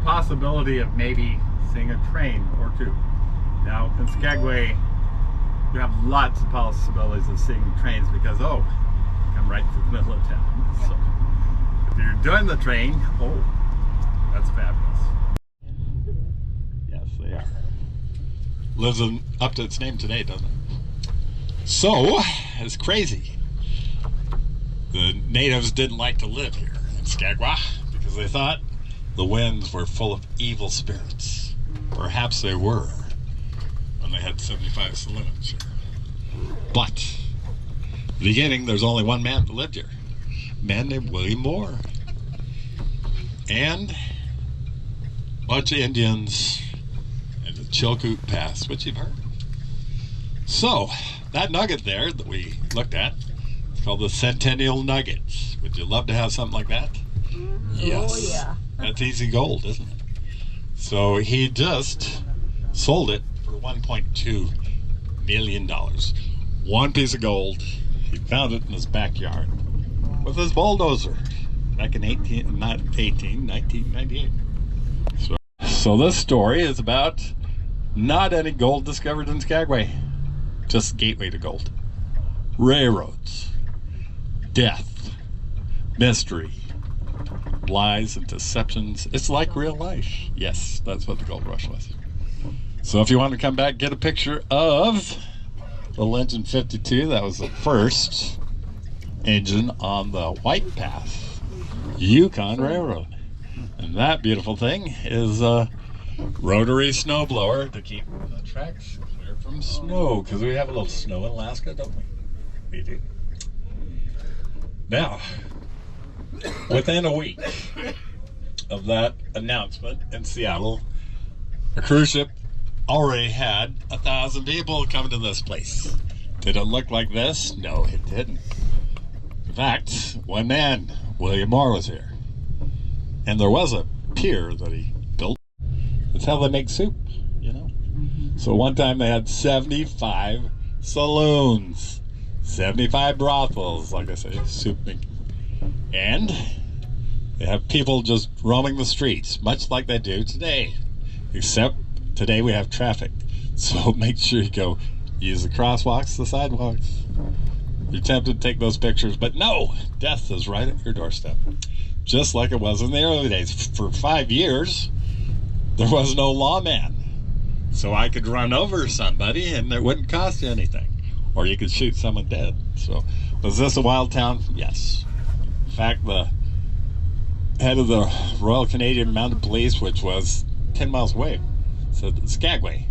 Possibility of maybe seeing a train or two. Now in Skagway you have lots of possibilities of seeing trains because come right through the middle of town. So if you're doing the train, that's fabulous. Yes, they are. Lives up to its name today, doesn't it? So it's crazy. The natives didn't like to live here in Skagway because they thought the winds were full of evil spirits. Perhaps they were when they had 75 saloons here. But in the beginning, there's only one man that lived here. A man named William Moore. And a bunch of Indians in the Chilkoot Pass, which you've heard. So, that nugget there that we looked at, it's called the Centennial Nuggets. Would you love to have something like that? Yes. Oh, yeah. That's easy gold, isn't it? So he just sold it for $1.2 million. One piece of gold. He found it in his backyard with his bulldozer back in 1998. So this story is about not any gold discovered in Skagway, just the gateway to gold. Railroads, death, mystery, lies and deceptions. It's like real life. Yes, that's what the gold rush was. So if you want to come back, get a picture of the Legend 52. That was the first engine on the White Path Yukon Railroad. And that beautiful thing is a rotary snowblower to keep the tracks clear from snow, because we have a little snow in Alaska, don't we? We do. Now, within a week of that announcement in Seattle, a cruise ship already had 1,000 people coming to this place. Did it look like this? No, it didn't. In fact, one man, William Moore, was here. And there was a pier that he built. That's how they make soup, you know? So one time they had 75 saloons, 75 brothels, like I say, soup making. And they have people just roaming the streets, much like they do today. Except today we have traffic. So make sure you go use the crosswalks, the sidewalks. You're tempted to take those pictures, but no, death is right at your doorstep. Just like it was in the early days. For 5 years, there was no lawman. So I could run over somebody and it wouldn't cost you anything. Or you could shoot someone dead. So, was this a wild town? Yes. In fact, the head of the Royal Canadian Mounted Police, which was 10 miles away, said that Skagway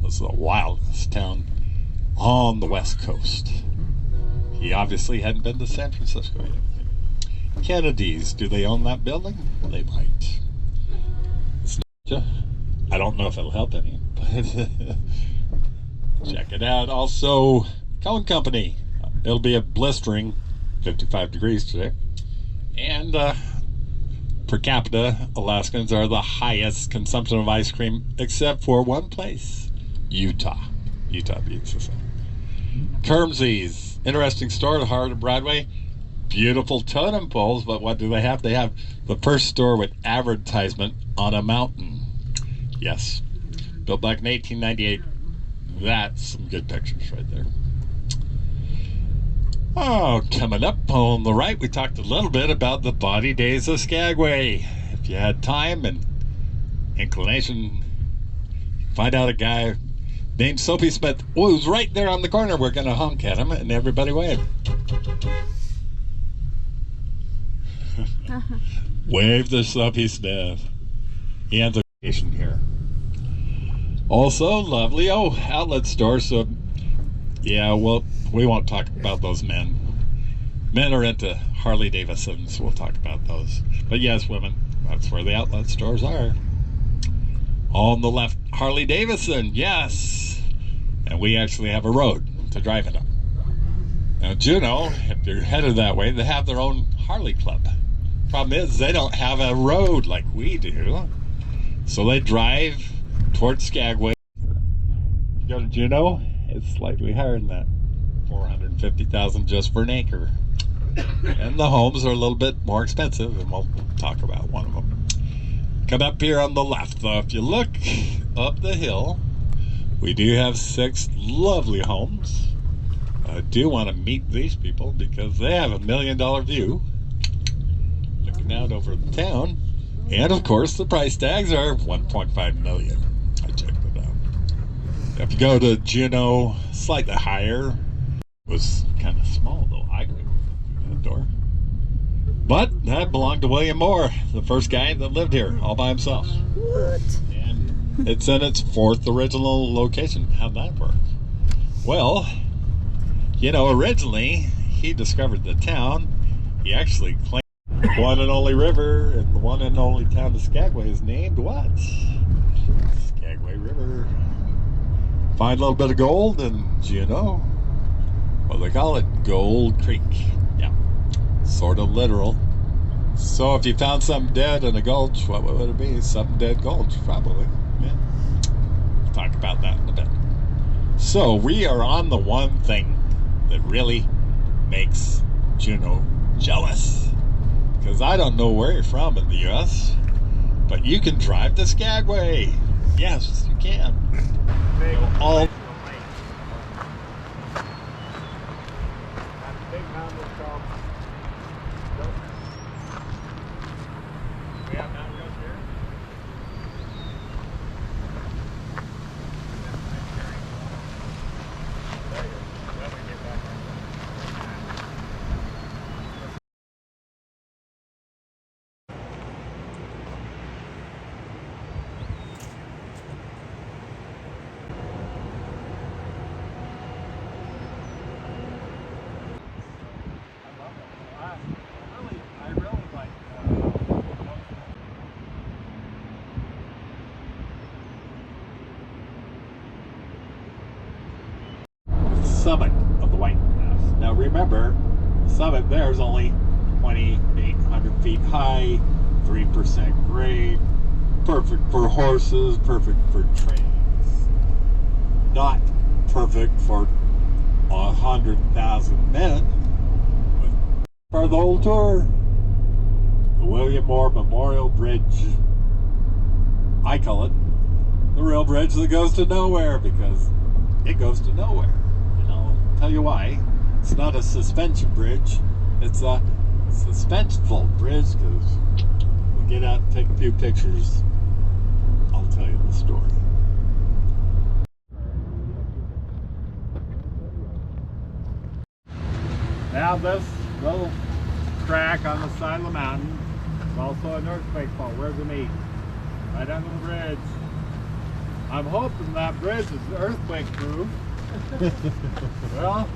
was the wildest town on the West Coast. He obviously hadn't been to San Francisco yet. Kennedys, do they own that building? They might. It's not, I don't know if it'll help any, but check it out. Also, Cone Company. It'll be a blistering 55 degrees today. And per capita, Alaskans are the highest consumption of ice cream, except for one place, Utah. Utah beats us out. Kermsey's, interesting store at the heart of Broadway. Beautiful totem poles, but what do they have? They have the first store with advertisement on a mountain. Yes, built back in 1898. That's some good pictures right there. Oh, coming up on the right, we talked a little bit about the body days of Skagway. If you had time and inclination, find out a guy named Soapy Smith. Oh, he was right there on the corner. We're going to honk at him and everybody wave. Wave the Soapy Smith. He has a vacation here. Also, lovely outlet store. So, yeah, well, we won't talk about those men. Men are into Harley Davidsons. We'll talk about those. But yes, women, that's where the outlet stores are. On the left, Harley Davidson, yes. And we actually have a road to drive it up. Now, Juneau, if you're headed that way, they have their own Harley club. Problem is, they don't have a road like we do. So they drive towards Skagway. You go to Juneau, it's slightly higher than that. $450,000 just for an acre. And the homes are a little bit more expensive, and we'll talk about one of them. Come up here on the left, though. If you look up the hill, we do have 6 lovely homes. I do want to meet these people because they have $1 million view looking out over the town. And of course, the price tags are $1.5 million. I checked it out. If you go to Juneau, slightly higher. It was kind of small, though. I couldn't get through that door. But that belonged to William Moore, the first guy that lived here all by himself. What? And it's in its 4th original location. How'd that work? Well, you know, originally he discovered the town. He actually claimed the one and only river, and the one and only town of Skagway is named what? Skagway River. Find a little bit of gold, and you know, what they call it, Gold Creek. Yeah, sort of literal. So if you found something dead in a gulch, what would it be? Some dead gulch, probably. Yeah. We'll talk about that in a bit. So we are on the one thing that really makes Juneau jealous. Because I don't know where you're from in the U.S., but you can drive to Skagway. Yes, you can. All summit of the White Pass. Now remember, the summit there is only 2,800 feet high, 3% grade, perfect for horses, perfect for trains. not perfect for 100,000 men, but for the whole tour. The William Moore Memorial Bridge. I call it the real bridge that goes to nowhere, because it goes to nowhere. And I'll tell you why. It's not a suspension bridge, it's a suspenseful bridge, because we get out and take a few pictures. I'll tell you the story. Now this little crack on the side of the mountain is also an earthquake fault. Where's the meet? Right under the bridge. I'm hoping that bridge is earthquake proof. Well.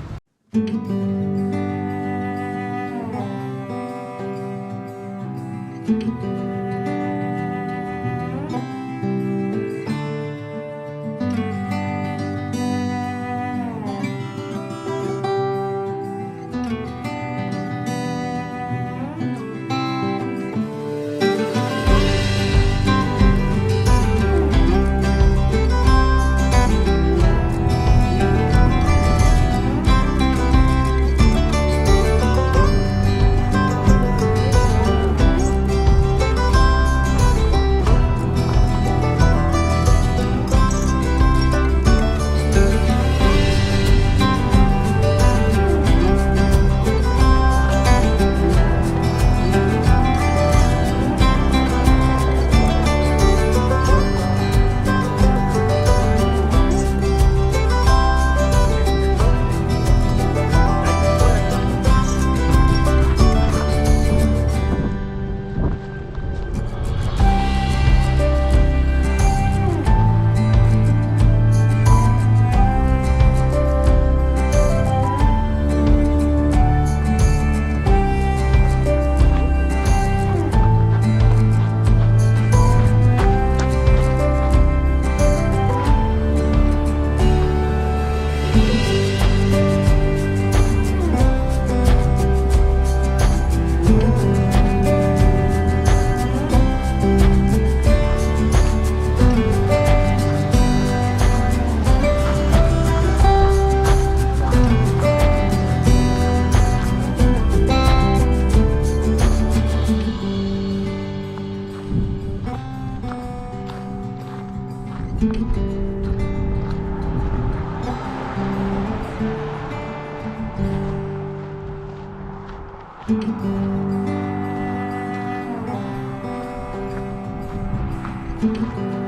Thank you.